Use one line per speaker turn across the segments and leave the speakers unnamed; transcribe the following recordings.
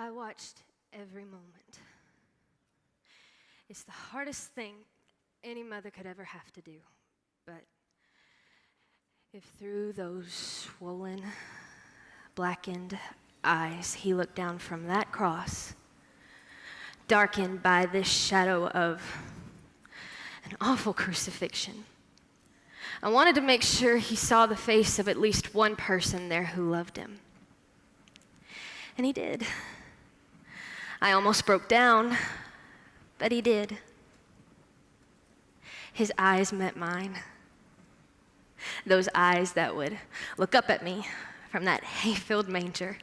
I watched every moment. It's the hardest thing any mother could ever have to do. But if through those swollen, blackened eyes he looked down from that cross, darkened by this shadow of an awful crucifixion, I wanted to make sure he saw the face of at least one person there who loved him. And he did. I almost broke down, but he did. His eyes met mine. Those eyes that would look up at me from that hay-filled manger.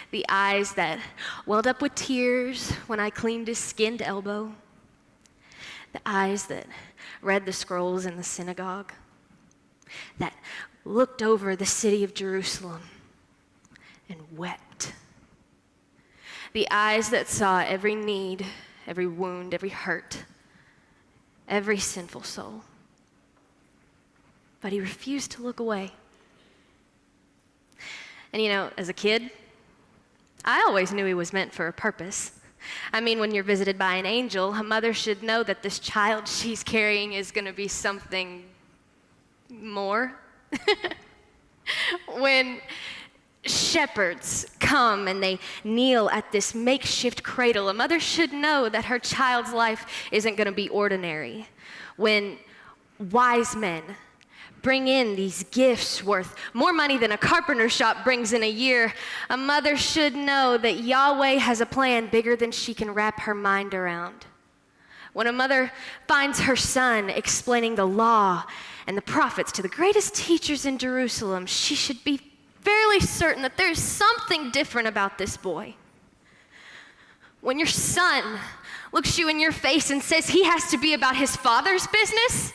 The eyes that welled up with tears when I cleaned his skinned elbow. The eyes that read the scrolls in the synagogue. That looked over the city of Jerusalem and wept. The eyes that saw every need, every wound, every hurt, every sinful soul. But he refused to look away. And you know, as a kid, I always knew he was meant for a purpose. I mean, when you're visited by an angel, a mother should know that this child she's carrying is going to be something more. When shepherds come and they kneel at this makeshift cradle, a mother should know that her child's life isn't going to be ordinary. When wise men bring in these gifts worth more money than a carpenter shop brings in a year, a mother should know that Yahweh has a plan bigger than she can wrap her mind around. When a mother finds her son explaining the law and the prophets to the greatest teachers in Jerusalem, she should be fairly certain that there's something different about this boy. When your son looks you in your face and says he has to be about his father's business,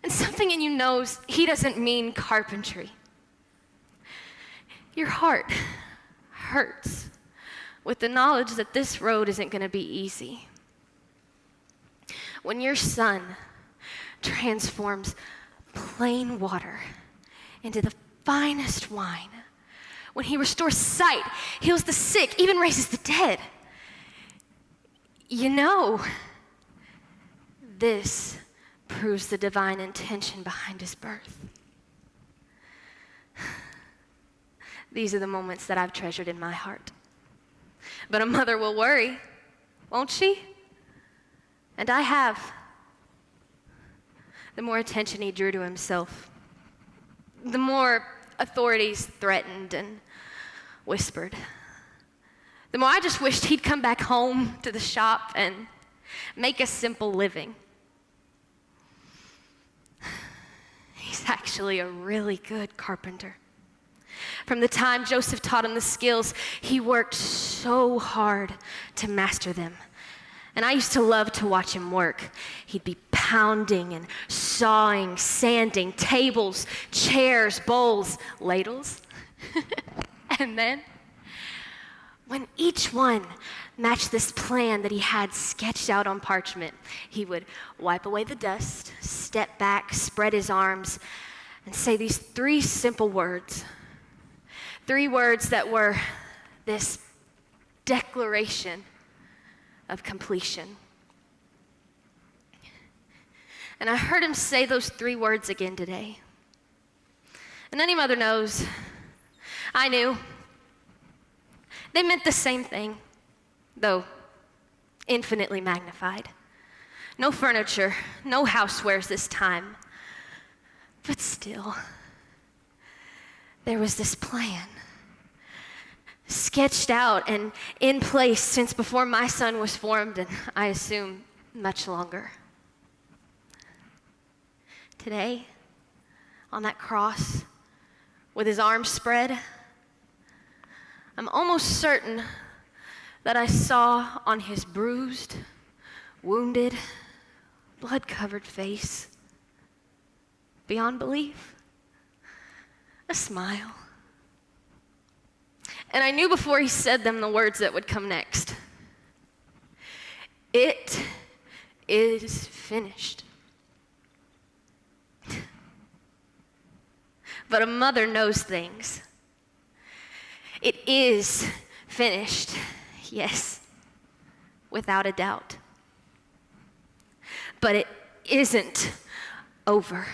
and something in you knows he doesn't mean carpentry, your heart hurts with the knowledge that this road isn't going to be easy. When your son transforms plain water into the finest wine, when he restores sight, heals the sick, even raises the dead, you know this proves the divine intention behind his birth. These are the moments that I've treasured in my heart. But a mother will worry, won't she? And I have. The more attention he drew to himself, the more authorities threatened and whispered, the more I just wished he'd come back home to the shop and make a simple living. He's actually a really good carpenter. From the time Joseph taught him the skills, he worked so hard to master them. And I used to love to watch him work. He'd be pounding and sawing, sanding tables, chairs, bowls, ladles. And then, when each one matched this plan that he had sketched out on parchment, he would wipe away the dust, step back, spread his arms, and say these three simple words. 3 words that were this declaration of completion. And I heard him say those 3 words again today. And any mother knows, I knew, they meant the same thing, though infinitely magnified. No furniture, no housewares this time. But still, there was this plan, sketched out and in place since before my son was formed, and I assume much longer. Today, on that cross, with his arms spread, I'm almost certain that I saw on his bruised, wounded, blood-covered face, beyond belief, a smile. And I knew before he said them the words that would come next. It is finished. But a mother knows things. It is finished, yes, without a doubt. But it isn't over.